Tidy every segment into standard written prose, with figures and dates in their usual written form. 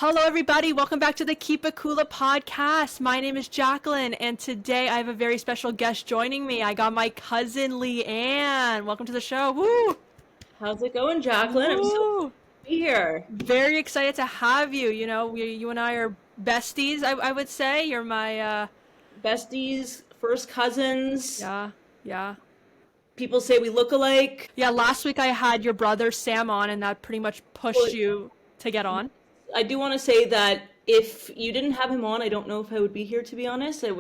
Hello, everybody. Welcome back to the Keep It Kula Podcast. My name is Jaclyn, and today I have a very special guest joining me. I got my cousin Lianne. Welcome to the show. Woo! How's it going, Jaclyn? I'm so Woo! happy to be here. Very excited to have you. You and I are besties, I would say. You're my, Besties, first cousins. yeah. People say we look alike. Yeah, last week I had your brother Sam on, and that pretty much pushed you to get on. I do want to say that if you didn't have him on, I don't know if I would be here, to be honest. I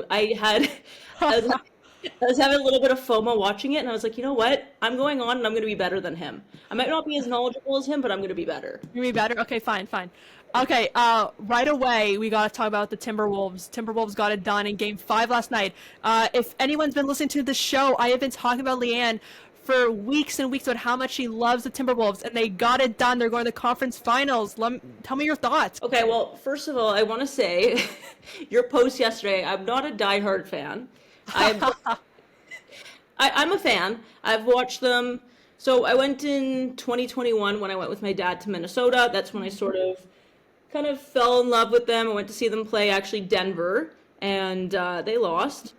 was having a little bit of FOMO watching it, and I was like, you know what? I'm going on, and I'm going to be better than him. I might not be as knowledgeable as him, but I'm going to be better. You be better? Okay, fine. Okay, right away, we got to talk about the Timberwolves. Timberwolves got it done in Game 5 last night. If anyone's been listening to the show, I have been talking about Lianne for weeks and weeks about how much she loves the Timberwolves, and they got it done. They're going to the conference finals. Tell me your thoughts. Okay, well, first of all, I want to say, your post yesterday, I'm not a diehard fan. I'm a fan. I've watched them. So I went in 2021 when I went with my dad to Minnesota. That's when I kind of fell in love with them. I went to see them play actually Denver, and they lost.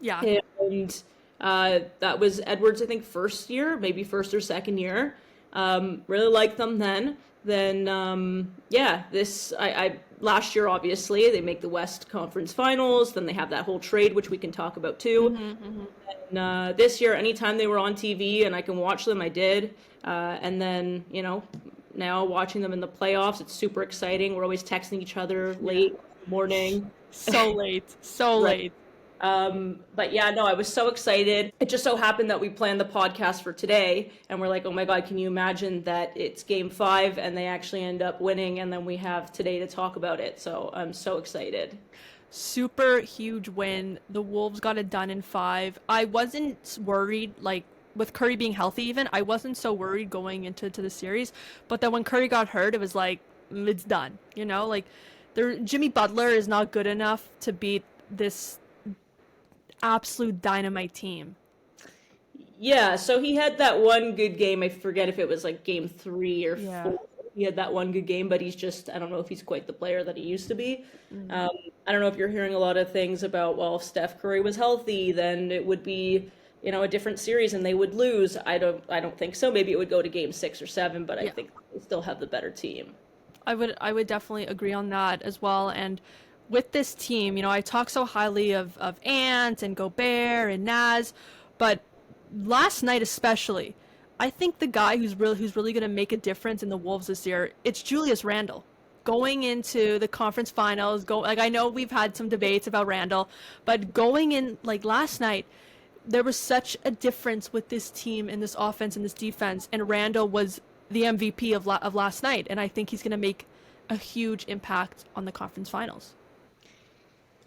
Yeah. And that was Edwards, I think, first year, maybe first or second year. Really liked them then. Then, I last year, obviously, they make the West Conference Finals. Then they have that whole trade, which we can talk about too. And this year, anytime they were on TV and I can watch them, I did. And then, now watching them in the playoffs, it's super exciting. We're always texting each other late morning. So late. Late. But yeah, no, I was so excited. It just so happened that we planned the podcast for today, and we're like, oh my God, can you imagine that it's Game 5 and they actually end up winning, and then we have today to talk about it. So I'm so excited. Super huge win. The Wolves got it done in 5. I wasn't worried, with Curry being healthy even, I wasn't so worried going into the series. But then when Curry got hurt, it was like, it's done. Jimmy Butler is not good enough to beat this absolute dynamite team. Yeah, so he had that one good game. I forget if it was like Game 3 or 4. He had that one good game, but I don't know if he's quite the player that he used to be. I don't know if you're hearing a lot of things about, well, if Steph Curry was healthy, then it would be, a different series and they would lose. I don't think so. Maybe it would go to Game 6 or 7, but I think they still have the better team. I would definitely agree on that as well. And with this team, I talk so highly of Ant and Gobert and Naz, but last night especially, I think the guy who's really going to make a difference in the Wolves this year, it's Julius Randle. Going into the conference finals, I know we've had some debates about Randle, but going in last night, there was such a difference with this team and this offense and this defense, and Randle was the MVP of last night, and I think he's going to make a huge impact on the conference finals.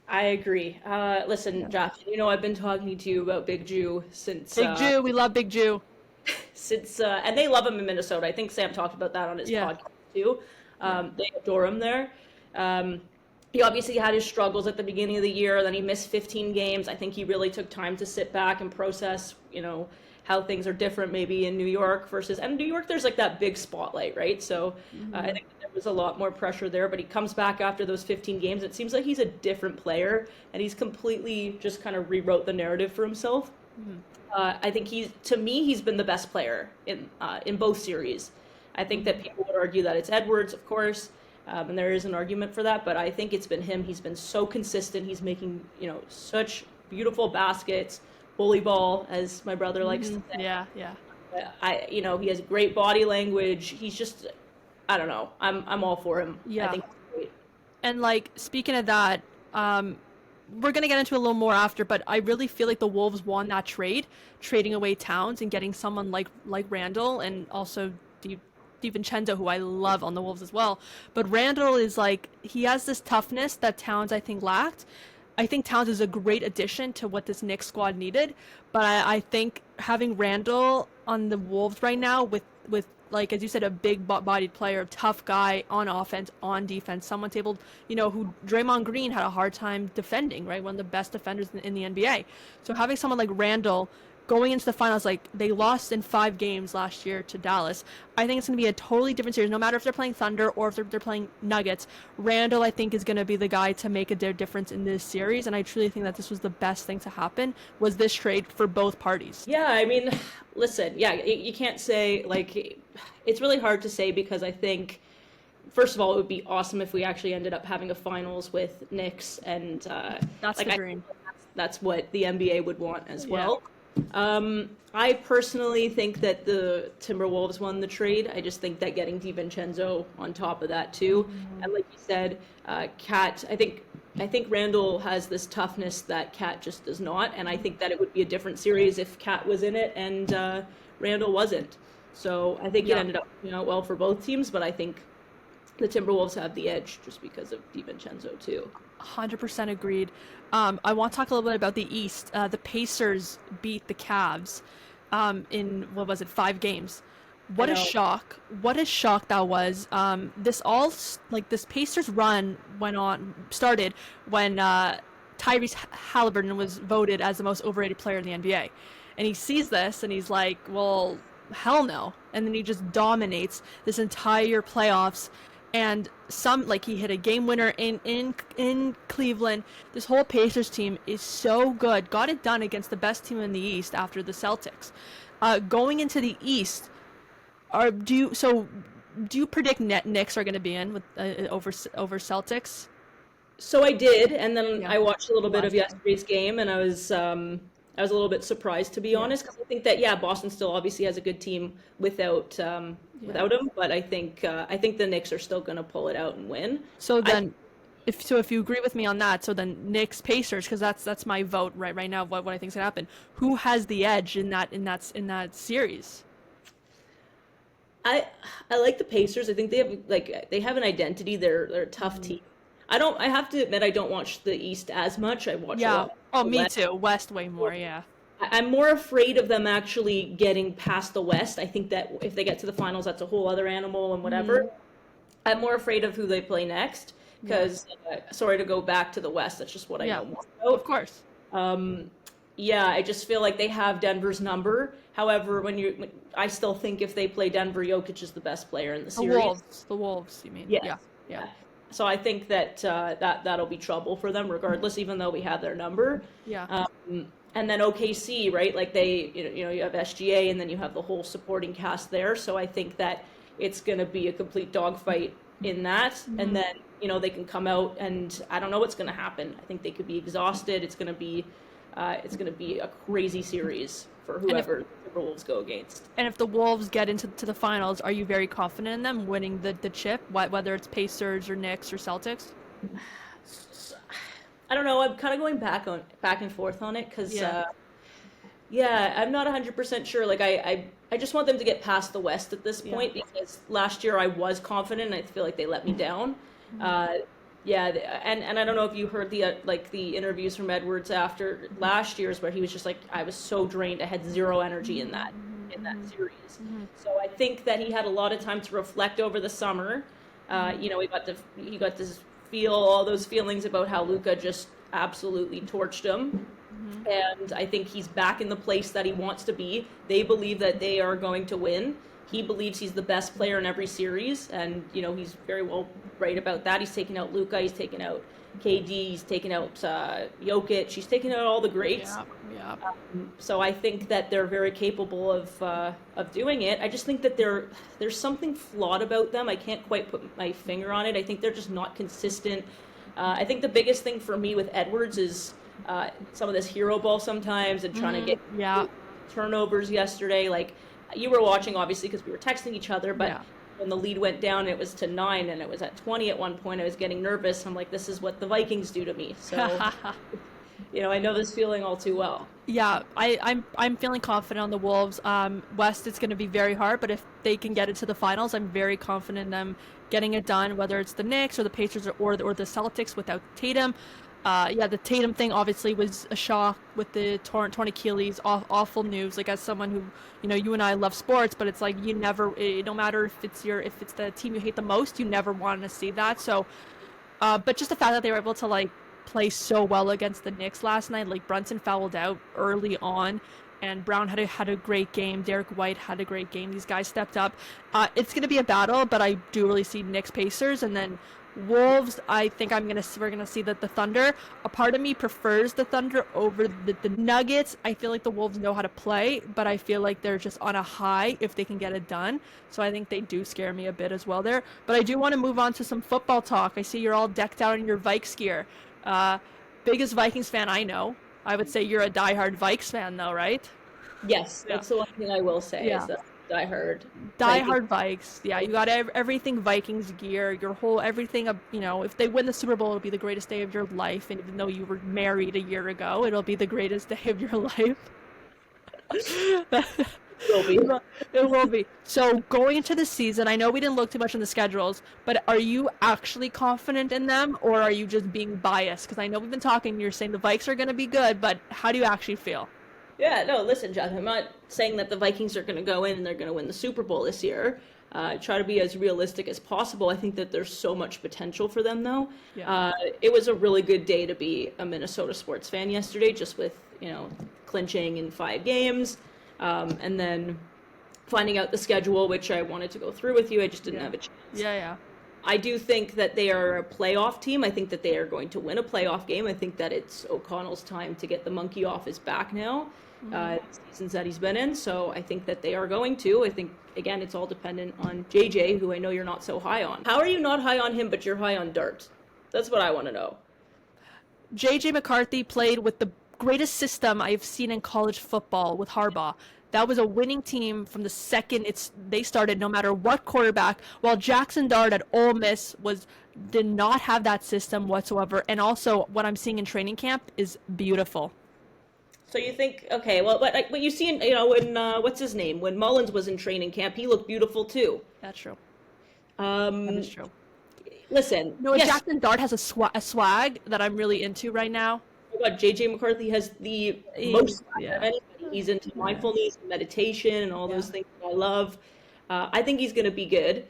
I agree. Listen, Jack, I've been talking to you about Big Jew since... Big Jew, we love Big Jew. And they love him in Minnesota. I think Sam talked about that on his podcast too. They adore him there. He obviously had his struggles at the beginning of the year, then he missed 15 games. I think he really took time to sit back and process, how things are different maybe in New York and New York, there's that big spotlight, right? So I think there was a lot more pressure there, but he comes back after those 15 games. It seems like he's a different player, and he's completely just kind of rewrote the narrative for himself. I think he's been the best player in both series. I think that people would argue that it's Edwards, of course, and there is an argument for that, but I think it's been him. He's been so consistent. He's making, such beautiful baskets, bully ball, as my brother likes to say. Yeah. He has great body language. He's just, I don't know. I'm all for him. Yeah. I think he's great. And speaking of that, we're going to get into a little more after, but I really feel like the Wolves won that trading away Towns and getting someone like Randle, and also DiVincenzo, who I love on the Wolves as well. But Randle is he has this toughness that Towns I think lacked. I think Towns is a great addition to what this Knicks squad needed, but I think having Randle on the Wolves right now with as you said, a big-bodied player, a tough guy on offense, on defense, someone's able, who Draymond Green had a hard time defending, right? One of the best defenders in the NBA. So having someone like Randle going into the finals, like they lost in 5 games last year to Dallas. I think it's going to be a totally different series, no matter if they're playing Thunder or if they're playing Nuggets. Randle, I think, is going to be the guy to make a difference in this series, and I truly think that this was the best thing to happen, was this trade for both parties. Yeah, I mean, listen, yeah, you can't say, like, it's really hard to say because I think, first of all, it would be awesome if we actually ended up having a finals with Knicks, and that's like, the dream. That's what the NBA would want as well. I personally think that the Timberwolves won the trade. I just think that getting DiVincenzo on top of that too, and like you said, Cat, I think Randle has this toughness that Cat just does not, and I think that it would be a different series if Cat was in it and Randle wasn't. So I think it ended up well for both teams, but I think the Timberwolves have the edge just because of DiVincenzo too. 100% agreed. I want to talk a little bit about the East. The Pacers beat the Cavs in, 5 games. What a shock. What a shock that was. This Pacers run started when Tyrese Halliburton was voted as the most overrated player in the NBA. And he sees this and he's like, well, hell no. And then he just dominates this entire playoffs. And he hit a game winner in Cleveland. This whole Pacers team is so good. Got it done against the best team in the East after the Celtics. Going into the East, do you predict Knicks are going to be in with over Celtics? So I did, and then I watched a little bit of yesterday's game, and I was a little bit surprised, to be honest, because I think that Boston still obviously has a good team without him, but I think the Knicks are still going to pull it out and win. So then, if you agree with me on that, so then Knicks Pacers, because that's my vote right now. What I think's gonna happen? Who has the edge in that series? I like the Pacers. I think they have an identity. They're a tough team. I have to admit, I don't watch the East as much. I watch a lot. Oh, me too. West way more, yeah. I'm more afraid of them actually getting past the West. I think that if they get to the finals, that's a whole other animal and whatever. I'm more afraid of who they play next because, sorry to go back to the West, that's just what I know more about. Of course. I just feel like they have Denver's number. However, I still think if they play Denver, Jokic is the best player in the series. The Wolves, you mean? Yeah. So I think that that'll be trouble for them regardless, even though we have their number. Yeah. And then OKC, right? Like you have SGA, and then you have the whole supporting cast there. So I think that it's going to be a complete dogfight in that. And then they can come out, and I don't know what's going to happen. I think they could be exhausted. It's going to be a crazy series for whoever the Wolves go against. And if the Wolves get into the finals, are you very confident in them winning the chip, whether it's Pacers or Knicks or Celtics? I don't know. I'm kind of going back and forth on it because, I'm not 100% sure. Like I just want them to get past the West at this point because last year I was confident and I feel like they let me down. And I don't know if you heard the interviews from Edwards after last year's where he was just like, I was so drained, I had zero energy in that series. So I think that he had a lot of time to reflect over the summer. He got to feel all those feelings about how Luka just absolutely torched him. And I think he's back in the place that he wants to be. They believe that they are going to win. He believes he's the best player in every series, and he's very well right about that. He's taken out Luka, he's taken out KD, he's taken out Jokic, he's taken out all the greats. So I think that they're very capable of doing it. I just think that there's something flawed about them. I can't quite put my finger on it. I think they're just not consistent. I think the biggest thing for me with Edwards is some of this hero ball sometimes and trying to get turnovers yesterday. Like, you were watching, obviously, because we were texting each other, but when the lead went down, it was to 9, and it was at 20 at one point. I was getting nervous. I'm like, this is what the Vikings do to me. So, I know this feeling all too well. Yeah, I'm feeling confident on the Wolves. West, it's going to be very hard, but if they can get into the finals, I'm very confident in them getting it done, whether it's the Knicks or the Pacers or the Celtics without Tatum. The Tatum thing obviously was a shock with the torn Achilles. Awful news. Like, as someone who, you and I love sports, but it's like no matter if it's the team you hate the most, you never want to see that. So, but just the fact that they were able to play so well against the Knicks last night, like Brunson fouled out early on, and Brown had a great game. Derek White had a great game. These guys stepped up. It's going to be a battle, but I do really see Knicks Pacers, and then Wolves. I think we're gonna see that the Thunder. A part of me prefers the Thunder over the Nuggets. I feel like the Wolves know how to play, but I feel like they're just on a high if they can get it done. So I think they do scare me a bit as well there. But I do want to move on to some football talk. I see you're all decked out in your Vikes gear. Biggest Vikings fan I know. I would say you're a diehard Vikes fan though, right? Yes, that's the one thing I will say is that diehard Vikes. Yeah, you got everything Vikings gear, your whole everything. If they win the Super Bowl, it'll be the greatest day of your life. And even though you were married a year ago, it'll be the greatest day of your life. It will be. It will be. So going into the season, I know we didn't look too much in the schedules, but are you actually confident in them, or are you just being biased? Because I know we've been talking. You're saying the Vikes are going to be good, but how do you actually feel? Yeah, no, listen, Jaclyn, I'm not saying that the Vikings are going to go in and they're going to win the Super Bowl this year. Try to be as realistic as possible. I think that there's so much potential for them, though. Yeah. It was a really good day to be a Minnesota sports fan yesterday, just with, clinching in 5 games, and then finding out the schedule, which I wanted to go through with you. I just didn't have a chance. Yeah. I do think that they are a playoff team. I think that they are going to win a playoff game. I think that it's O'Connell's time to get the monkey off his back now. Seasons that he's been in, so I think that they are going to. I think, again, it's all dependent on JJ, who I know you're not so high on. How are you not high on him, but you're high on Dart? That's what I want to know. JJ McCarthy played with the greatest system I've seen in college football with Harbaugh. That was a winning team from the second they started, no matter what quarterback, while Jackson Dart at Ole Miss did not have that system whatsoever. And also, what I'm seeing in training camp is beautiful. So you think, okay, well, what you see in, when, what's his name? When Mullins was in training camp, he looked beautiful too. That's true. That is true. Listen. No, yes. Jackson Dart has a swag that I'm really into right now. Oh my God, JJ McCarthy has the most swag of anybody. He's into mindfulness and meditation and all those things that I love. I think he's going to be good.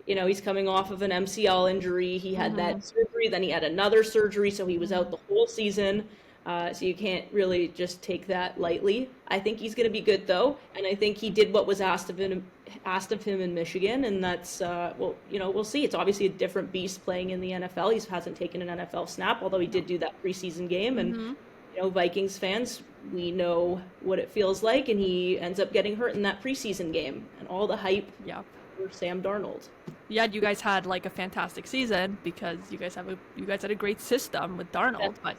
He's coming off of an MCL injury. He had that surgery, then he had another surgery, so he was out the whole season. So you can't really just take that lightly. I think he's going to be good, though, and I think he did what was asked of him in Michigan, and that's we'll see. It's obviously a different beast playing in the NFL. He hasn't taken an NFL snap, although he did do that preseason game, and Vikings fans, we know what it feels like, and he ends up getting hurt in that preseason game, and all the hype for Sam Darnold. Yeah, you guys had like a fantastic season because you guys had a great system with Darnold, but.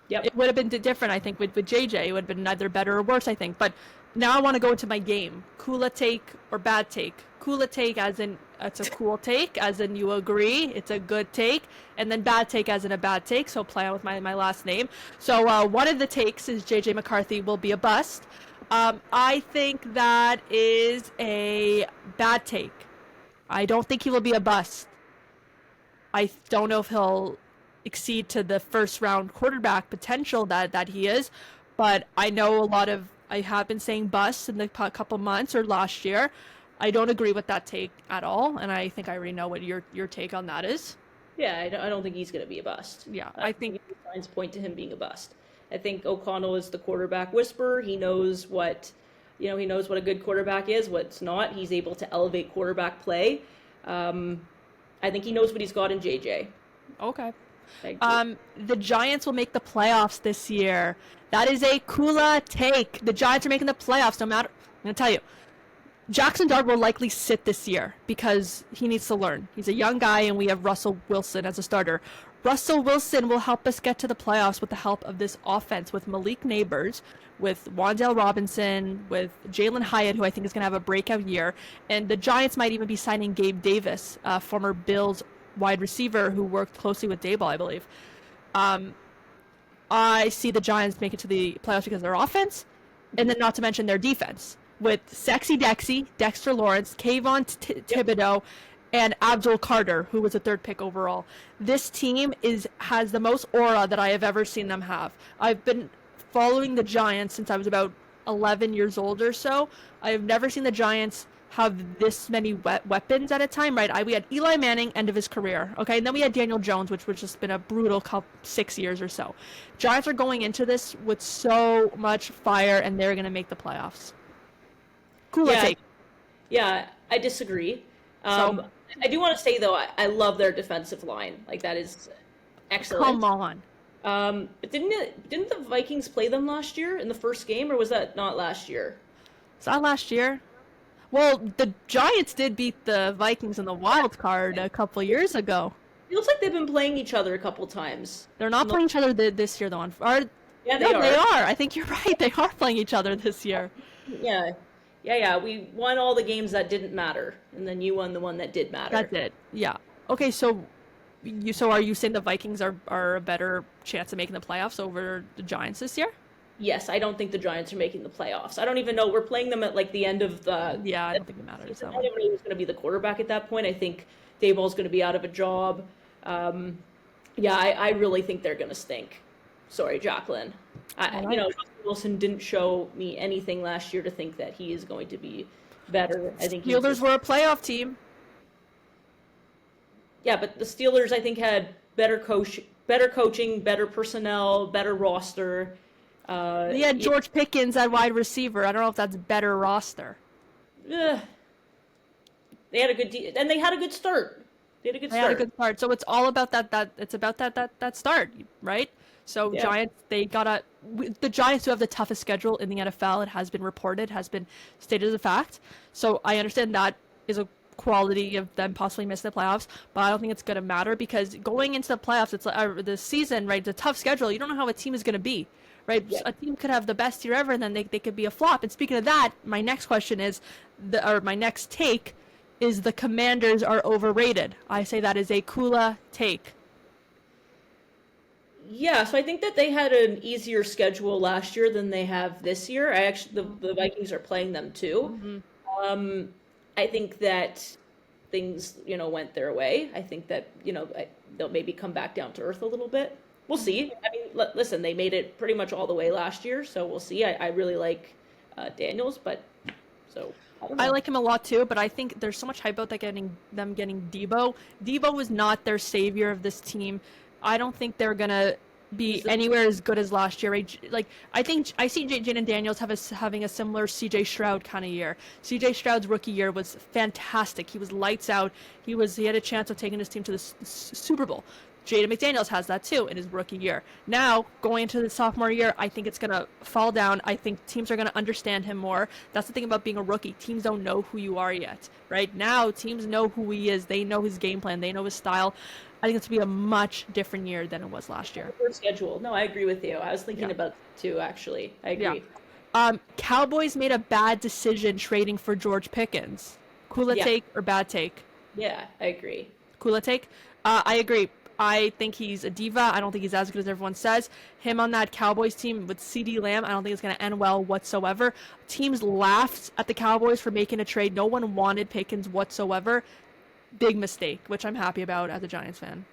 Yep. It would have been different, I think, with JJ. It would have been neither better or worse, I think. But now I want to go into my game. Kula take or bad take? Kula take as in it's a cool take, as in you agree, it's a good take. And then bad take as in a bad take, so play on with my last name. So one of the takes is JJ McCarthy will be a bust. I think that is a bad take. I don't think he will be a bust. I don't know if he'll exceed to the first round quarterback potential that he is, but I know I have been saying bust in the couple months or last year. I don't agree with that take at all, and I think I already know what your take on that is. Yeah, I don't think he's going to be a bust. Yeah, I think signs point to him being a bust. I think O'Connell is the quarterback whisperer. He knows what a good quarterback is, what's not. He's able to elevate quarterback play. I think he knows what he's got in JJ. Okay. The Giants will make the playoffs this year. That is a Kula take. The Giants are making the playoffs no matter. I'm going to tell you. Jackson Dart will likely sit this year because he needs to learn. He's a young guy, and we have Russell Wilson as a starter. Russell Wilson will help us get to the playoffs with the help of this offense with Malik Neighbors, with Wan'Dale Robinson, with Jalen Hyatt, who I think is going to have a breakout year. And the Giants might even be signing Gabe Davis, former Bills wide receiver who worked closely with Daboll, I believe. I see the Giants make it to the playoffs because of their offense, and then not to mention their defense with Sexy Dexy, Dexter Lawrence, Kayvon Thibodeau, and Abdul Carter, who was a 3rd pick overall. This team has the most aura that I have ever seen them have. I've been following the Giants since I was about 11 years old or so. I have never seen the Giants have this many weapons at a time, right? We had Eli Manning, end of his career, okay? And then we had Daniel Jones, which just been a brutal 6 years or so. Giants are going into this with so much fire, and they're going to make the playoffs. Kula take. Yeah, I disagree. I do want to say, though, I love their defensive line. Like, that is excellent. Come on. But didn't the Vikings play them last year in the first game, or was that not last year? Was that last year? Well, the Giants did beat the Vikings in the wild card a couple years ago. Feels like they've been playing each other a couple times. They're not playing each other this year, though. Yeah, they are. They are. I think you're right. They are playing each other this year. Yeah. We won all the games that didn't matter, and then you won the one that did matter. That did. Yeah. Okay, so are you saying the Vikings are a better chance of making the playoffs over the Giants this year? Yes, I don't think the Giants are making the playoffs. I don't even know. We're playing them at like the end of the. Yeah, I don't think it matters. I don't even know who's going to be the quarterback at that point. I think Daboll's going to be out of a job. I really think they're going to stink. Sorry, Jaclyn. Russell Wilson didn't show me anything last year to think that he is going to be better. I think Steelers were a playoff team. Yeah, but the Steelers, I think, had better coaching, better personnel, better roster. They had George Pickens at wide receiver. I don't know if that's better roster. They had a good and they had a good start. They had a good start. So it's all about that. It's about that start, right? So yeah. Giants, the Giants who have the toughest schedule in the NFL. It has been reported, has been stated as a fact. So I understand that is a quality of them possibly missing the playoffs, but I don't think it's going to matter because going into the playoffs, it's the season, right? It's a tough schedule. You don't know how a team is going to be. Right, yeah. A team could have the best year ever, and then they could be a flop. And speaking of that, my next question is, my next take is the Commanders are overrated. I say that is a Kula take. Yeah, so I think that they had an easier schedule last year than they have this year. The Vikings are playing them too. Mm-hmm. I think that things went their way. I think that they'll maybe come back down to earth a little bit. We'll see. I mean, listen, they made it pretty much all the way last year, so we'll see. I really like Daniels, but so I like him a lot too. But I think there's so much hype about getting Debo. Debo was not their savior of this team. I don't think they're gonna be anywhere as good as last year. Like I think I see Jaclyn Daniels having a similar C.J. Stroud kind of year. C.J. Stroud's rookie year was fantastic. He was lights out. He had a chance of taking his team to the Super Bowl. Jaden McDaniels has that too in his rookie year. Now, going into the sophomore year, I think it's going to fall down. I think teams are going to understand him more. That's the thing about being a rookie. Teams don't know who you are yet, right? Now, teams know who he is. They know his game plan. They know his style. I think it's going to be a much different year than it was last year. Schedule. No, I agree with you. I was thinking about that too, actually. I agree. Yeah. Cowboys made a bad decision trading for George Pickens. Kula take or bad take? Yeah, I agree. Kula take? I agree. I think he's a diva. I don't think he's as good as everyone says. Him on that Cowboys team with CeeDee Lamb, I don't think it's going to end well whatsoever. Teams laughed at the Cowboys for making a trade. No one wanted Pickens whatsoever. Big mistake, which I'm happy about as a Giants fan.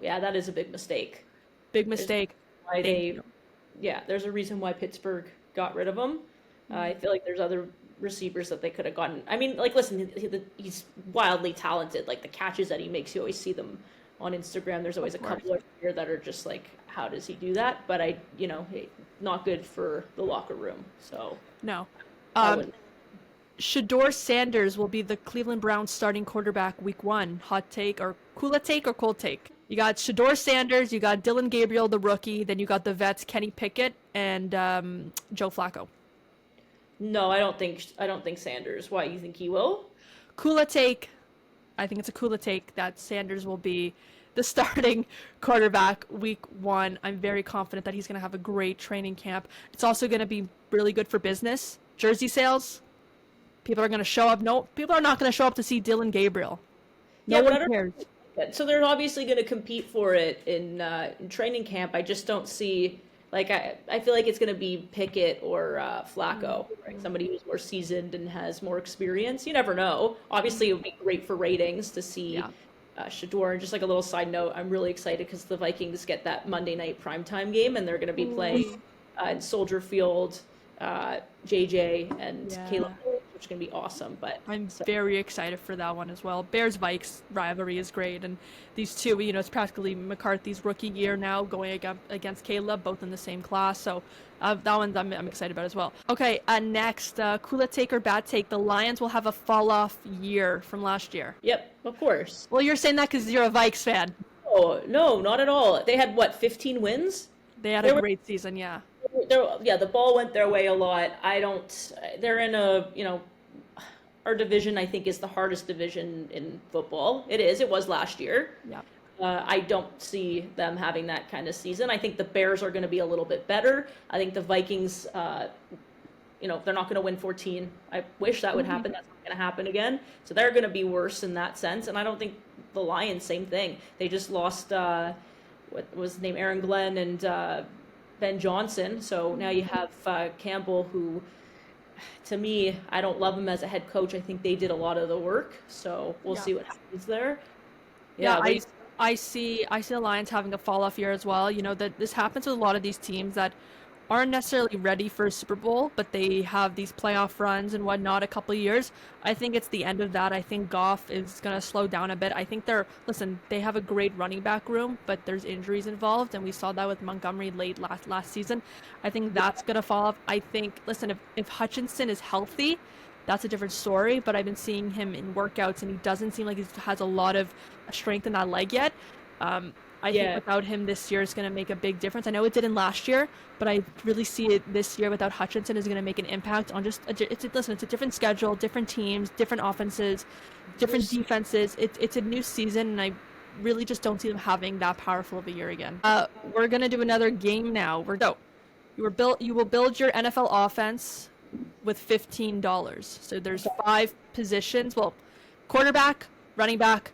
Yeah, that is a big mistake. Big mistake. There's a reason why Pittsburgh got rid of him. I feel like there's other receivers that they could have gotten. I mean, like, listen, he's wildly talented. Like, the catches that he makes, you always see them on Instagram. There's always a couple of here that are just like, how does he do that? But not good for the locker room. So no. Shedeur Sanders will be the Cleveland Browns starting quarterback week 1. Hot take or Kula take or cold take? You got Shedeur Sanders, you got Dylan Gabriel, the rookie, then you got the vets Kenny Pickett and Joe Flacco. No, I don't think Sanders. Why, you think he will? Kula take. I think it's a Kula take that Sanders will be the starting quarterback week 1. I'm very confident that he's going to have a great training camp. It's also going to be really good for business. Jersey sales. People are going to show up. No, people are not going to show up to see Dylan Gabriel. No one cares. So they're obviously going to compete for it in training camp. I just don't see, like, I feel like it's going to be Pickett or Flacco, right? Somebody who's more seasoned and has more experience. You never know. Obviously, it would be great for ratings to see Shedeur. And just like a little side note, I'm really excited because the Vikings get that Monday night primetime game, and they're going to be playing in Soldier Field, JJ and Caleb, which is going to be awesome. But I'm very excited for that one as well. Bears-Vikes rivalry is great, and these two, it's practically McCarthy's rookie year now going against Caleb, both in the same class. So that one I'm excited about as well. Okay, next, Kula take or bad take. The Lions will have a fall-off year from last year. Yep, of course. Well, you're saying that because you're a Vikes fan. Oh, no, not at all. They had, 15 wins? They had a great season, yeah. The ball went their way a lot. They're in our division, I think, is the hardest division in football. It was last year. Yeah. I don't see them having that kind of season. I think the Bears are going to be a little bit better. I think the Vikings, they're not going to win 14. I wish that would happen. That's not going to happen again. So they're going to be worse in that sense. And I don't think the Lions, same thing. They just lost, what was his name, Aaron Glenn and Ben Johnson. So now you have Campbell, who, to me, I don't love him as a head coach. I think they did a lot of the work. So we'll see what happens there. I see the Lions having a fall off year as well. That this happens with a lot of these teams that aren't necessarily ready for a Super Bowl, but they have these playoff runs and whatnot a couple of years. I think it's the end of that. I think Goff is going to slow down a bit. I think they have a great running back room, but there's injuries involved, and we saw that with Montgomery late last season. I think that's going to fall off. I think, if Hutchinson is healthy, that's a different story, but I've been seeing him in workouts, and he doesn't seem like he has a lot of strength in that leg yet. I think without him this year is going to make a big difference. I know it didn't last year, but I really see it this year without Hutchinson is going to make an impact on just it's a different schedule, different teams, different offenses, different defenses. It's a new season, and I really just don't see them having that powerful of a year again. We're going to do another game now. You will build your NFL offense with $15. So there's 5 positions. Well, quarterback, running back,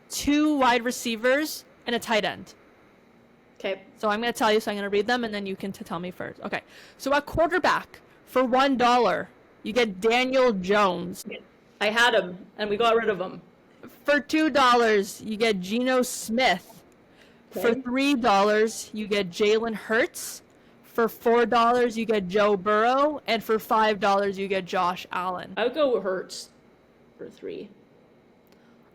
2 wide receivers, and a tight end. Okay. So I'm going to tell you, so I'm going to read them, and then you can tell me first. Okay. So at quarterback, for $1, you get Daniel Jones. I had him, and we got rid of him. For $2, you get Geno Smith. For $3, you get Jalen Hurts. For $4, you get Joe Burrow. And for $5, you get Josh Allen. I would go with Hurts for 3.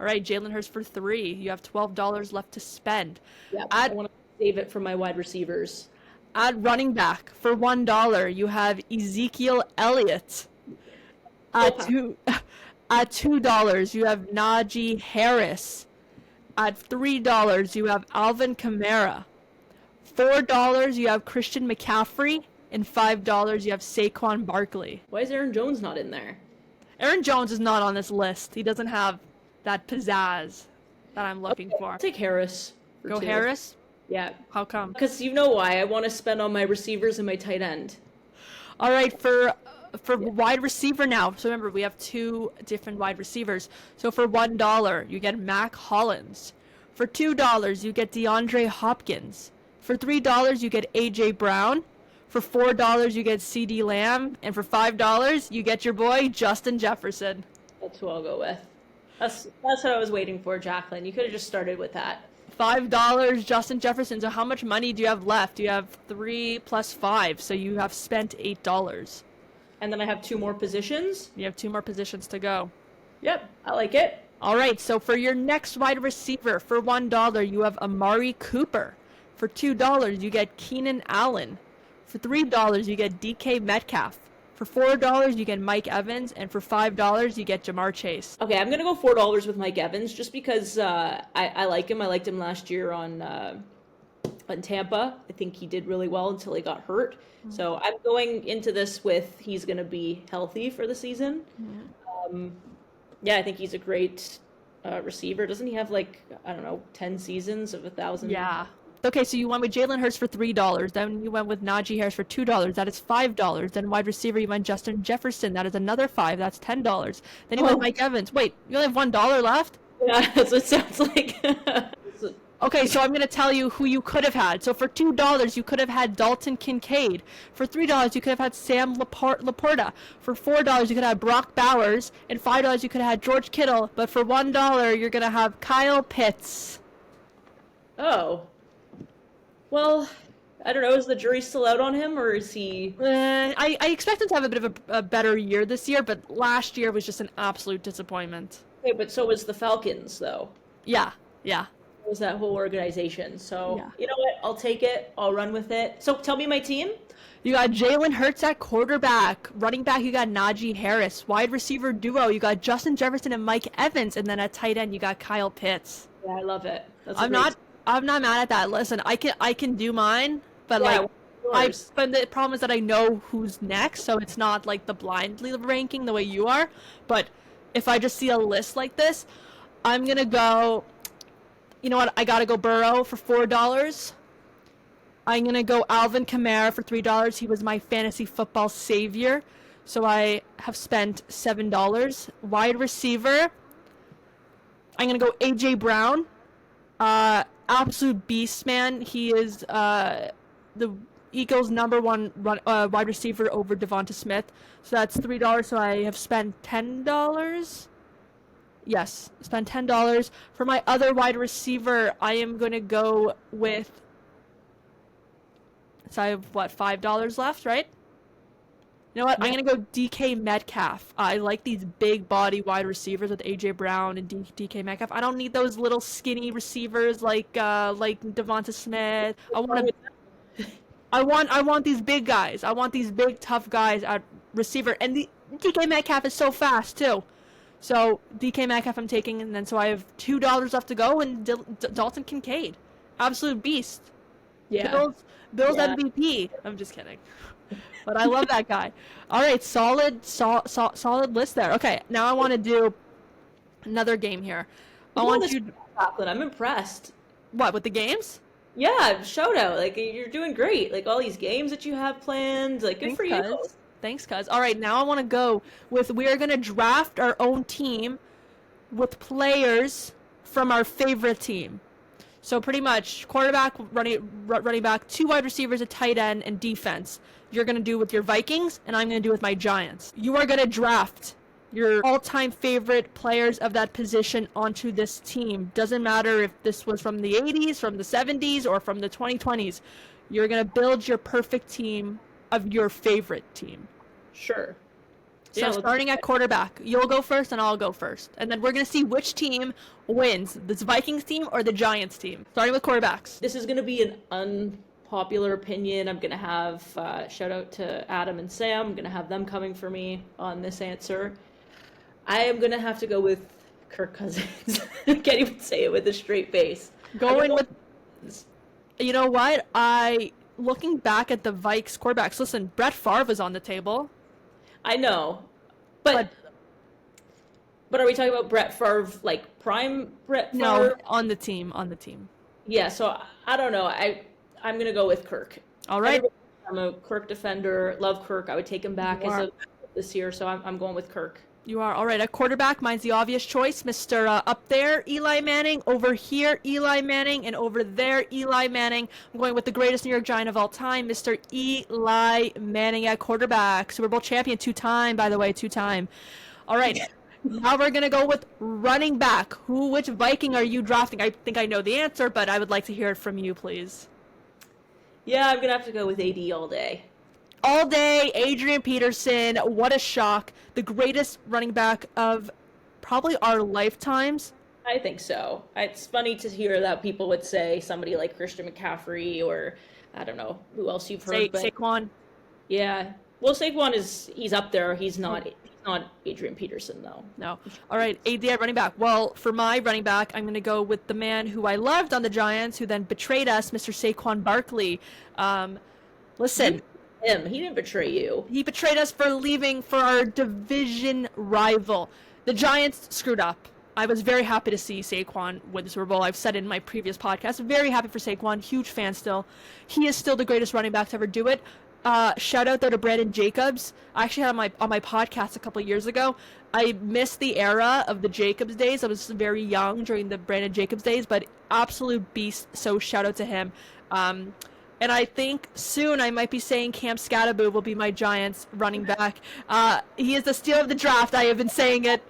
All right, Jalen Hurts for 3. You have $12 left to spend. Yeah, I want to save it for my wide receivers. At running back, for $1, you have Ezekiel Elliott. At $2, you have Najee Harris. At $3, you have Alvin Kamara. $4, you have Christian McCaffrey. And $5, you have Saquon Barkley. Why is Aaron Jones not in there? Aaron Jones is not on this list. He doesn't have that pizzazz that I'm looking for. I'll take Harris. Go 2. Harris? Yeah. How come? Because you know why. I want to spend on my receivers and my tight end. All right, for wide receiver now. So remember, we have 2 different wide receivers. So for $1, you get Mac Hollins. For $2, you get DeAndre Hopkins. For $3, you get A.J. Brown. For $4, you get C.D. Lamb. And for $5, you get your boy, Justin Jefferson. That's who I'll go with. That's what I was waiting for, Jaclyn. You could have just started with that. $5, Justin Jefferson. So how much money do you have left? You have 3 plus 5. So you have spent $8. And then I have 2 more positions? You have 2 more positions to go. Yep, I like it. All right, so for your next wide receiver, for $1, you have Amari Cooper. For $2, you get Keenan Allen. For $3, you get DK Metcalf. For $4, you get Mike Evans. And for $5, you get Jamar Chase. Okay, I'm going to go $4 with Mike Evans just because I like him. I liked him last year on Tampa. I think he did really well until he got hurt. Mm-hmm. So I'm going into this with he's going to be healthy for the season. Mm-hmm. I think he's a great receiver. Doesn't he have 10 seasons of 1,000? Yeah. Okay, so you went with Jalen Hurts for $3. Then you went with Najee Harris for $2. That is $5. Then wide receiver, you went Justin Jefferson. That is another $5. That's $10. Then you went Mike Evans. Wait, you only have $1 left? Yeah, that's what it sounds like. Okay, so I'm going to tell you who you could have had. So for $2, you could have had Dalton Kincaid. For $3, you could have had Sam Laporta. For $4, you could have Brock Bowers. And $5, you could have had George Kittle. But for $1, you're going to have Kyle Pitts. Oh. Well, I don't know, is the jury still out on him, or is he... I expect him to have a bit of a better year this year, but last year was just an absolute disappointment. Okay, but so was the Falcons, though. Yeah. It was that whole organization. So, Yeah. you know what? I'll take it. I'll run with it. So, tell me my team. You got Jalen Hurts at quarterback. Running back, you got Najee Harris. Wide receiver duo, you got Justin Jefferson and Mike Evans. And then at tight end, you got Kyle Pitts. Yeah, I love it. I'm not mad at that. Listen, I can do mine, but but the problem is that I know who's next, so it's not like the blindly ranking the way you are. But if I just see a list like this, I'm gonna go. You know what? I gotta go Burrow for $4. I'm gonna go Alvin Kamara for $3. He was my fantasy football savior, so I have spent $7. Wide receiver, I'm gonna go AJ Brown. Absolute beast, man. He is the Eagles' #1 wide receiver over Devonta Smith. So that's $3. So I have spent $10. Yes, spend $10. For my other wide receiver, I am going to go with... So I have, what, $5 left, right? You know what? I'm going to go DK Metcalf. I like these big body wide receivers with AJ Brown and DK Metcalf. I don't need those little skinny receivers like Devonta Smith. I want these big guys. I want these big tough guys at receiver. And the DK Metcalf is so fast too. So DK Metcalf I'm taking, and then so I have $2 left to go, and Dalton Kincaid, absolute beast. Yeah. Bills MVP. I'm just kidding, but I love that guy. All right, solid list there. Okay, now I want to do another game here. I want you. Jaclyn, I'm impressed. What, with the games? Yeah, shout out. Like, you're doing great. Like, all these games that you have planned. Like, good for you. Thanks, cuz. All right, now I want to go with, we are going to draft our own team with players from our favorite team. So pretty much quarterback, running back, 2 wide receivers, a tight end, and defense. You're going to do with your Vikings, and I'm going to do with my Giants. You are going to draft your all-time favorite players of that position onto this team. Doesn't matter if this was from the 80s, from the 70s, or from the 2020s. You're going to build your perfect team of your favorite team. Sure. So yeah, starting at quarterback, you'll go first and I'll go first. And then we're going to see which team wins, this Vikings team or the Giants team. Starting with quarterbacks. This is going to be an unpopular opinion. I'm going to have, shout out to Adam and Sam. I'm going to have them coming for me on this answer. I am going to have to go with Kirk Cousins. I can't even say it with a straight face. Going with... You know what? Looking back at the Vikes quarterbacks, listen, Brett Favre was on the table. I know, but are we talking about Brett Favre, like prime Brett Favre? No, on the team. Yeah, so I don't know. I'm gonna go with Kirk. All right. I'm a Kirk defender. Love Kirk. I would take him back this year, so I'm going with Kirk. You are. All right, at quarterback, mine's the obvious choice. Mr. Up there, Eli Manning. Over here, Eli Manning. And over there, Eli Manning. I'm going with the greatest New York Giant of all time, Mr. Eli Manning at quarterback. Super Bowl champion, 2-time, by the way, 2-time. All right, now we're going to go with running back. Which Viking are you drafting? I think I know the answer, but I would like to hear it from you, please. Yeah, I'm going to have to go with AD all day. All day, Adrian Peterson. What a shock. The greatest running back of probably our lifetimes. I think so. It's funny to hear that people would say somebody like Christian McCaffrey or I don't know who else you've heard. Saquon. Yeah. Well, Saquon he's up there. He's not Adrian Peterson though. No. All right, AD at running back. Well, for my running back, I'm going to go with the man who I loved on the Giants, who then betrayed us, Mr. Saquon Barkley. Listen. He didn't betray you. He betrayed us for leaving for our division rival. The Giants screwed up. I was very happy to see Saquon win the Super Bowl. I've said it in my previous podcast. Very happy for Saquon. Huge fan still. He is still the greatest running back to ever do it. Shout out though to Brandon Jacobs. I actually had on my podcast a couple of years ago. I missed the era of the Jacobs days. I was very young during the Brandon Jacobs days, but absolute beast. So shout out to him. And I think soon I might be saying Cam Scatterbo will be my Giants running back. He is the steal of the draft. I have been saying it.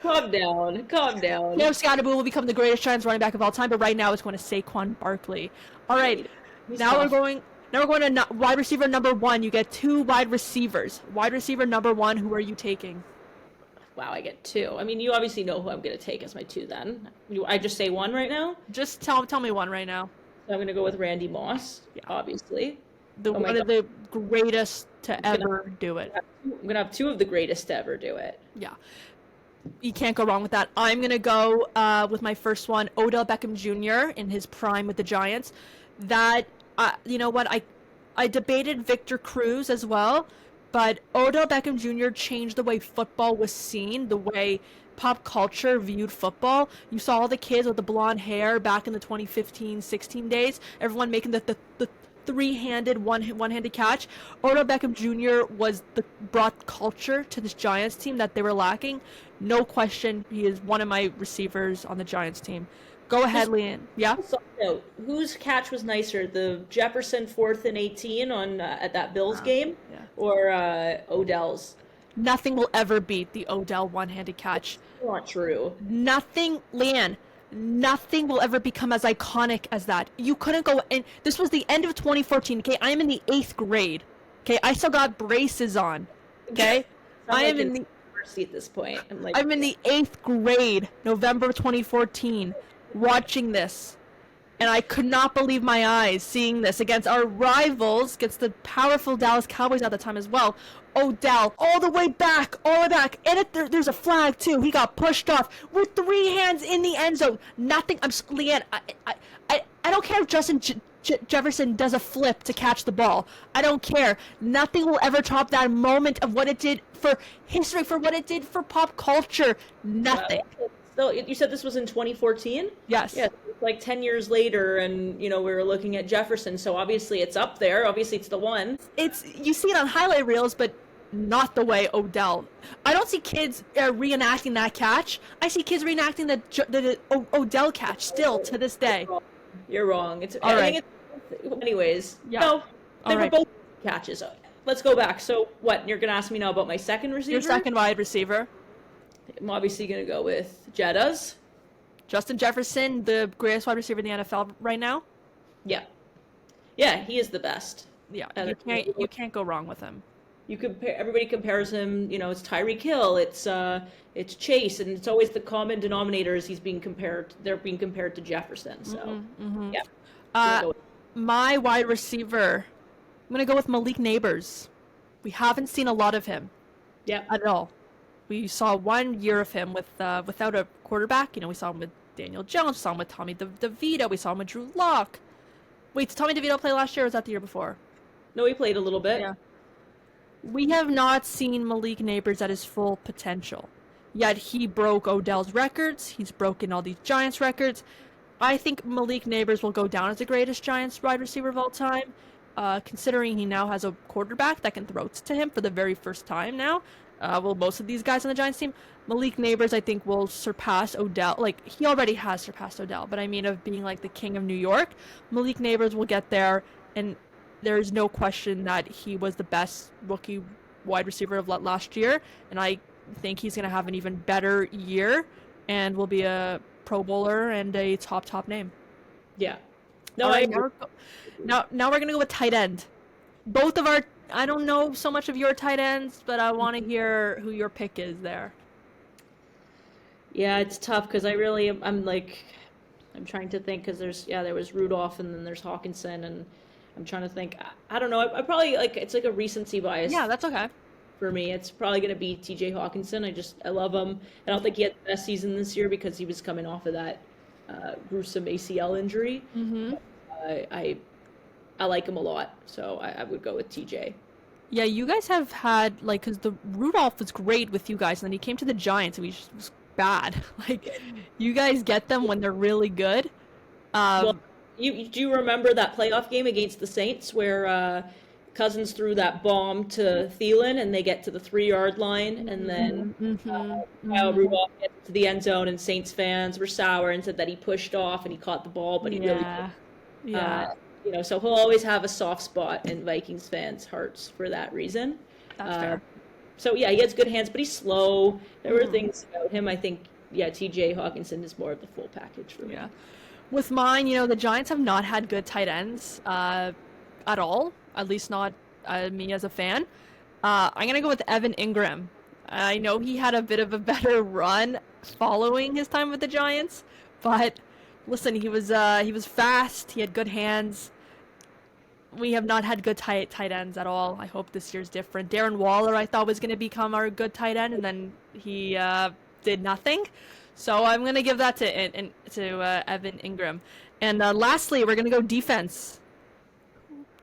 Calm down. Cam Scatterbo will become the greatest Giants running back of all time, but right now it's going to Saquon Barkley. All right, now we're going Now we're going to wide receiver number 1. You get 2 wide receivers. Wide receiver number 1, who are you taking? Wow, I get 2. I mean, you obviously know who I'm going to take as my 2 then. I just say 1 right now? Just tell me 1 right now. So I'm going to go with Randy Moss, obviously. One of the greatest to ever do it. I'm going to have 2 of the greatest to ever do it. Yeah. You can't go wrong with that. I'm going to go with my first one, Odell Beckham Jr. in his prime with the Giants. That, you know what, I debated Victor Cruz as well, but Odell Beckham Jr. changed the way football was seen, the way pop culture viewed football. You saw all the kids with the blonde hair back in the 2015-16 days, everyone making the three-handed, one-handed catch. Odell Beckham Jr. brought culture to this Giants team that they were lacking. No question, he is one of my receivers on the Giants team. Go ahead, Lianne. Yeah? So, whose catch was nicer, the Jefferson 4th and 18 on at that Bills game, or Odell's? Nothing will ever beat the Odell one-handed catch. That's not true. Nothing, Lianne. Nothing will ever become as iconic as that. You couldn't go, and this was the end of 2014, okay? I am in the 8th grade, okay? I still got braces on, okay? I am in the university at this point. I'm in the 8th grade, November 2014, watching this, and I could not believe my eyes seeing this against our rivals, against the powerful Dallas Cowboys at the time as well. Odell, all the way back, and there's a flag too. He got pushed off with 3 hands in the end zone. Nothing. Lianne, I don't care if Justin Jefferson does a flip to catch the ball. I don't care. Nothing will ever top that moment of what it did for history, for what it did for pop culture. Nothing. So you said this was in 2014? Yes. Yeah, like 10 years later, and we were looking at Jefferson, so obviously it's up there. Obviously it's the one. You see it on highlight reels, but not the way Odell. I don't see kids reenacting that catch. I see kids reenacting the Odell catch still to this day. You're wrong. It's all right. Anyways, yeah. No, they were both catches. Let's go back. So what? You're gonna ask me now about my second receiver? Your second wide receiver. I'm obviously gonna go with Jeddah's. Justin Jefferson, the greatest wide receiver in the NFL right now. Yeah, he is the best. Yeah, you can't go wrong with him. Everybody compares him. It's Tyreek Hill, it's Chase, and it's always the common denominator is they're being compared to Jefferson. So yeah. My wide receiver, I'm gonna go with Malik Neighbors. We haven't seen a lot of him. Yeah. At all. We saw 1 year of him without a quarterback. We saw him with Daniel Jones, we saw him with Tommy DeVito, we saw him with Drew Lock. Wait, did Tommy DeVito play last year, or was that the year before? No, he played a little bit. Yeah. We have not seen Malik Neighbors at his full potential. Yet he broke Odell's records. He's broken all these Giants records. I think Malik Neighbors will go down as the greatest Giants wide receiver of all time, considering he now has a quarterback that can throw to him for the very first time now. Most of these guys on the Giants team, Malik Neighbors, I think, will surpass Odell. Like, he already has surpassed Odell, but I mean of being like the king of New York. Malik Neighbors will get there, and there is no question that he was the best rookie wide receiver of last year, and I think he's going to have an even better year and will be a Pro Bowler and a top name. Yeah. No, right, now we're going to go with tight end. Both of our, I don't know so much of your tight ends, but I want to hear who your pick is there. Yeah, it's tough because I'm trying to think because there was Rudolph and then there's Hawkinson, and I'm trying to think. I don't know. I probably it's like a recency bias. Yeah, that's okay. For me, it's probably going to be TJ Hawkinson. I love him. I don't think he had the best season this year because he was coming off of that gruesome ACL injury. Mm-hmm. I like him a lot, so I would go with TJ. Yeah, you guys have had because the Rudolph was great with you guys, and then he came to the Giants and he just was bad. You guys get them when they're really good. Do you remember that playoff game against the Saints where Cousins threw that bomb to Thielen and they get to the 3-yard line, and then Kyle Rudolph gets to the end zone, and Saints fans were sour and said that he pushed off and he caught the ball, but he really didn't. So he'll always have a soft spot in Vikings fans' hearts for that reason. That's fair. So yeah, he has good hands, but he's slow. There were things about him. I think TJ Hawkinson is more of the full package for me. Yeah. With mine, the Giants have not had good tight ends. at all, at least not me as a fan. I'm going to go with Evan Ingram. I know he had a bit of a better run following his time with the Giants, but listen, he was fast, he had good hands. We have not had good tight ends at all. I hope this year's different. Darren Waller, I thought, was going to become our good tight end, and then he did nothing. So I'm going to give that to Evan Ingram. And lastly, we're going to go defense.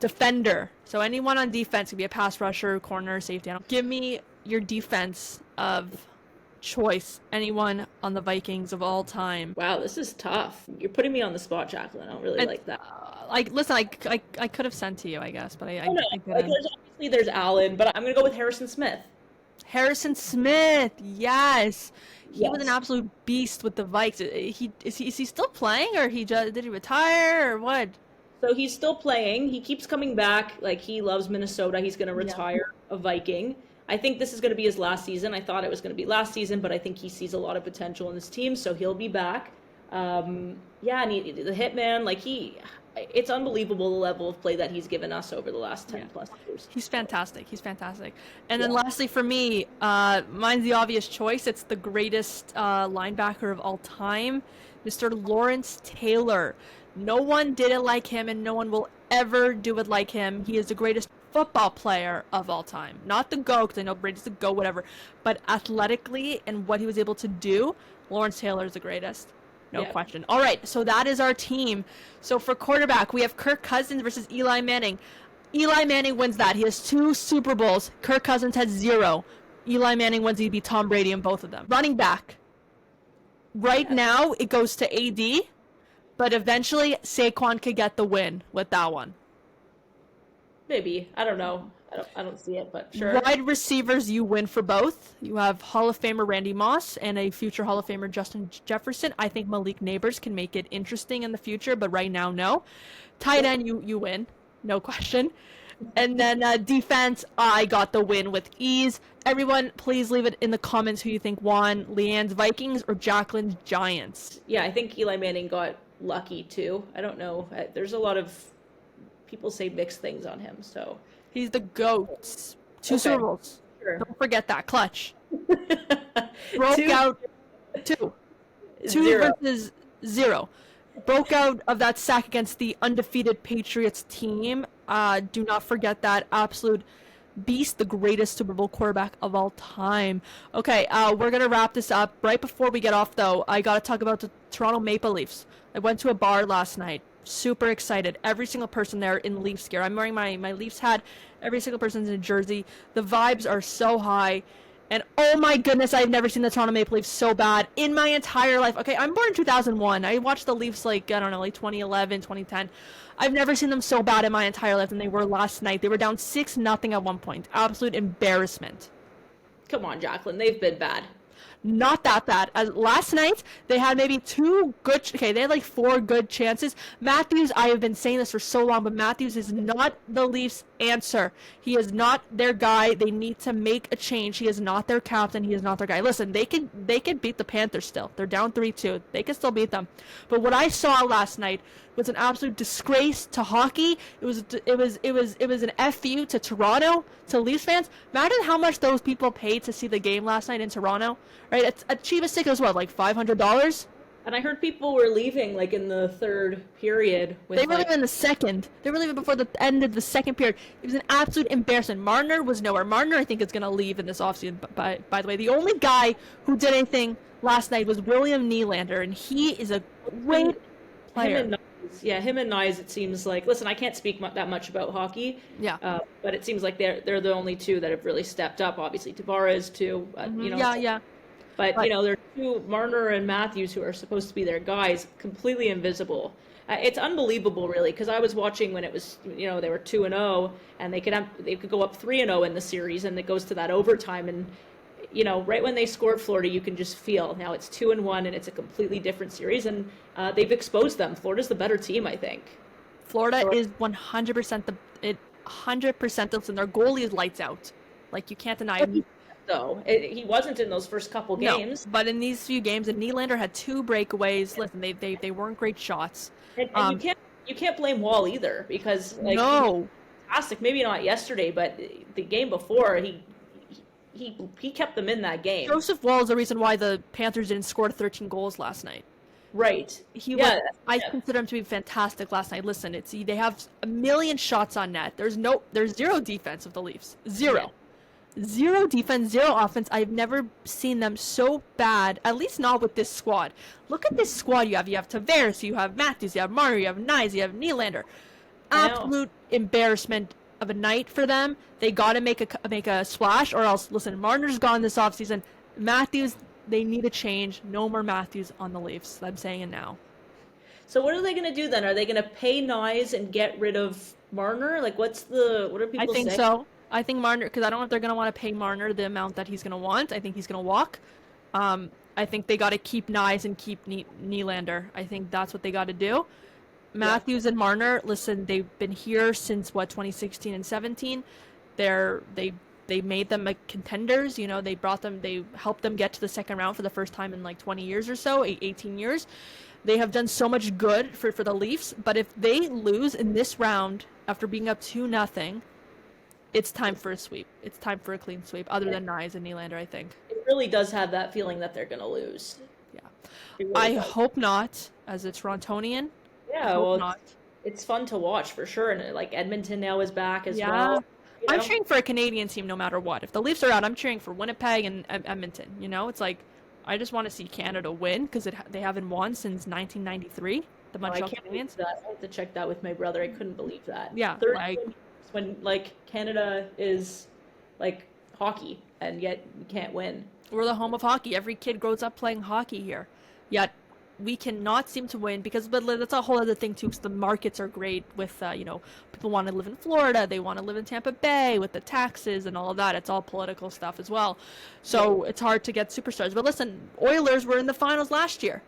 Defender. So anyone on defense could be a pass rusher, corner, safety. Give me your defense of choice. Anyone on the Vikings of all time. Wow, this is tough. You're putting me on the spot, Jaclyn. I don't really like that. Listen, I could have sent to you, I guess, but I there's Allen, but I'm gonna go with Harrison Smith. Harrison Smith, yes. He was an absolute beast with the Vikes. Is he still playing, or did he retire, or what? So he's still playing. He keeps coming back. Like, he loves Minnesota. He's gonna retire a Viking. I think this is going to be his last season. I thought it was going to be last season, but I think he sees a lot of potential in this team, so he'll be back. And the hitman, it's unbelievable the level of play that he's given us over the last 10 plus years. He's fantastic. And then lastly for me, mine's the obvious choice. It's the greatest linebacker of all time, Mr. Lawrence Taylor. No one did it like him, and no one will ever do it like him. He is the greatest football player of all time. Not the GOAT, because I know Brady's the GOAT, whatever. But athletically and what he was able to do, Lawrence Taylor is the greatest. No question. All right, so that is our team. So for quarterback, we have Kirk Cousins versus Eli Manning. Eli Manning wins that. He has 2 Super Bowls. Kirk Cousins has 0. Eli Manning wins. He'd be Tom Brady in both of them. Running back. Right now, it goes to AD, but eventually Saquon could get the win with that one. Maybe. I don't know. I don't see it, but sure. Wide receivers, you win for both. You have Hall of Famer Randy Moss and a future Hall of Famer Justin Jefferson. I think Malik Neighbors can make it interesting in the future, but right now, no. Tight end, you win. No question. And then defense, I got the win with ease. Everyone, please leave it in the comments who you think won. Lianne's Vikings or Jaclyn's Giants. Yeah, I think Eli Manning got lucky too. I don't know. There's a lot of people say mixed things on him, so... He's the GOAT. 2 Super Bowls. Sure. Don't forget that. Clutch. Broke out 2. 2 versus 0. Broke out of that sack against the undefeated Patriots team. Do not forget that. Absolute beast, the greatest Super Bowl quarterback of all time. Okay, we're going to wrap this up. Right before we get off, though, I got to talk about the Toronto Maple Leafs. I went to a bar last night. Super excited. Every single person there in Leafs gear. I'm wearing my Leafs hat. Every single person's in a jersey. The vibes are so high. And oh my goodness, I've never seen the Toronto Maple Leafs so bad in my entire life. Okay, I'm born in 2001. I watched the Leafs like 2011, 2010. I've never seen them so bad in my entire life than they were last night. They were down 6-0 at one point. Absolute embarrassment. Come on, Jaclyn. They've been bad. Not that bad. Last night, they had maybe 2 good... Okay, they had like 4 good chances. Matthews, I have been saying this for so long, but Matthews is not the Leafs' answer. He is not their guy. They need to make a change. He is not their captain. He is not their guy. Listen, they can beat the Panthers still. They're down 3-2. They can still beat them. But what I saw last night was an absolute disgrace to hockey. It was an FU to Toronto, to Leafs fans. Imagine how much those people paid to see the game last night in Toronto. Right, a Chivas ticket was what, like $500? And I heard people were leaving like in the 3rd period. They were leaving in the 2nd. They were leaving before the end of the 2nd period. It was an absolute embarrassment. Marner was nowhere. Marner, I think, is going to leave in this offseason. By the way, the only guy who did anything last night was William Nylander, and he is a great player. Him and Nyes, it seems like. Listen, I can't speak that much about hockey. Yeah. But it seems like they're the only 2 that have really stepped up. Obviously, Tavares too. Yeah. But, there are 2, Marner and Matthews, who are supposed to be their guys, completely invisible. It's unbelievable, really, because I was watching when it was, they were 2-0, and they could go up 3-0 in the series, and it goes to that overtime. And, right when they scored Florida, you can just feel now it's 2-1, and it's a completely different series, and they've exposed them. Florida's the better team, I think. Florida is 100% 100%. Listen, their goalie is lights out. Like, you can't deny it. Though he wasn't in those first couple games. No, but in these few games, and Nylander had 2 breakaways. Listen, they weren't great shots. And you can't you can't blame Wall either because like No. fantastic. Maybe not yesterday, but the game before he kept them in that game. Joseph Wall is the reason why the Panthers didn't score 13 goals last night. Right. I consider him to be fantastic last night. Listen, they have a million shots on net. There's zero defense of the Leafs. Zero. Yeah. Zero defense, zero offense. I've never seen them so bad, at least not with this squad. Look at this squad you have. You have Tavares, you have Matthews, you have Marner, you have Nyes, you have Nylander. Absolute embarrassment of a night for them. They got to make a splash, or else, listen, Marner's gone this offseason. Matthews, they need a change. No more Matthews on the Leafs. I'm saying it now. So what are they going to do then? Are they going to pay Nyes and get rid of Marner? Like, what are people saying? I think so. I think Marner, because I don't know if they're going to want to pay Marner the amount that he's going to want. I think he's going to walk. I think they got to keep Nyes and keep Nylander. I think that's what they got to do. Matthews and Marner, listen, they've been here since 2016 and 17. They made them contenders. You know, they helped them get to the second round for the first time in like 20 years or so, 18 years. They have done so much good for the Leafs, but if they lose in this round after being up 2-0, it's time for a sweep. It's time for a clean sweep, other than Nyes and Nylander, I think. It really does have that feeling that they're going to lose. Yeah. I hope not, as a Torontonian. Yeah, well, it's fun to watch for sure. And like Edmonton now is back as well. You know? I'm cheering for a Canadian team no matter what. If the Leafs are out, I'm cheering for Winnipeg and Edmonton. You know, it's like I just want to see Canada win because they haven't won since 1993. The Montreal Canadiens. I had to check that with my brother. I couldn't believe that. Yeah, when Canada is like hockey and yet we can't win. We're the home of hockey. Every kid grows up playing hockey here. Yet we cannot seem to win but that's a whole other thing too, because the markets are great with, people want to live in Florida, they want to live in Tampa Bay with the taxes and all of that. It's all political stuff as well. So it's hard to get superstars. But listen, Oilers were in the finals last year,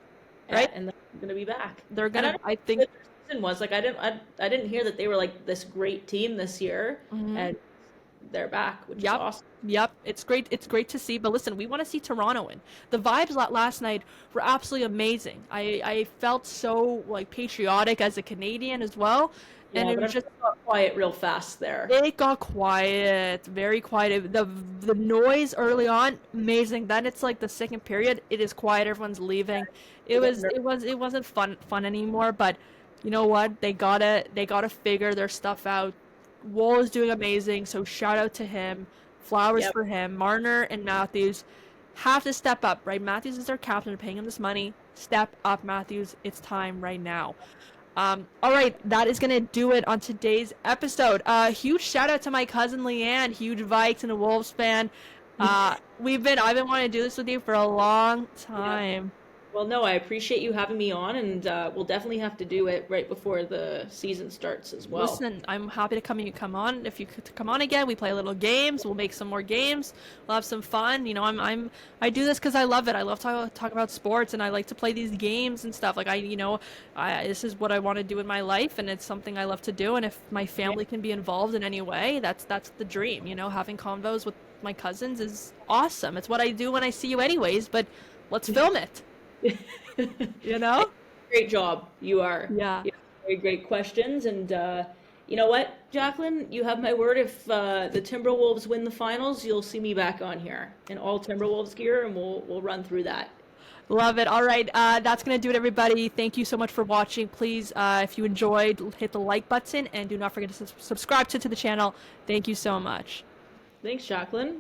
right? And they're going to be back. They're going to, I think. The season was like, I didn't hear that they were like this great team this year, and they're back, which is awesome. Yep, it's great. It's great to see. But listen, we want to see Toronto win. The vibes last night were absolutely amazing. I felt so like patriotic as a Canadian as well, and it was just got quiet real fast there. It got quiet, very quiet. The noise early on, amazing. Then it's like the second period, it is quiet. Everyone's leaving. It wasn't fun anymore. But you know what? They gotta figure their stuff out. Wall is doing amazing, so shout out to him. Flowers for him. Marner and Matthews have to step up, right? Matthews is their captain. They're paying him this money. Step up, Matthews. It's time right now. All right, that is going to do it on today's episode. Huge shout out to my cousin Lianne, huge Vikes and a Wolves fan. I've been wanting to do this with you for a long time. Yeah. Well, no, I appreciate you having me on, and we'll definitely have to do it right before the season starts as well. Listen, I'm happy to come on. If you could come on again, we play little games. We'll make some more games. We'll have some fun. You know, I do this because I love it. I love talk about sports, and I like to play these games and stuff. Like this is what I want to do in my life, and it's something I love to do. And if my family can be involved in any way, that's the dream. You know, having convos with my cousins is awesome. It's what I do when I see you anyways. But let's film it. You know, great job. You are. Yeah. You have very great questions, and you know what, Jaclyn, you have my word. If the Timberwolves win the finals, you'll see me back on here in all Timberwolves gear, and we'll run through that. Love it. All right, that's gonna do it, everybody. Thank you so much for watching. Please, if you enjoyed, hit the like button, and do not forget to subscribe to the channel. Thank you so much. Thanks, Jaclyn.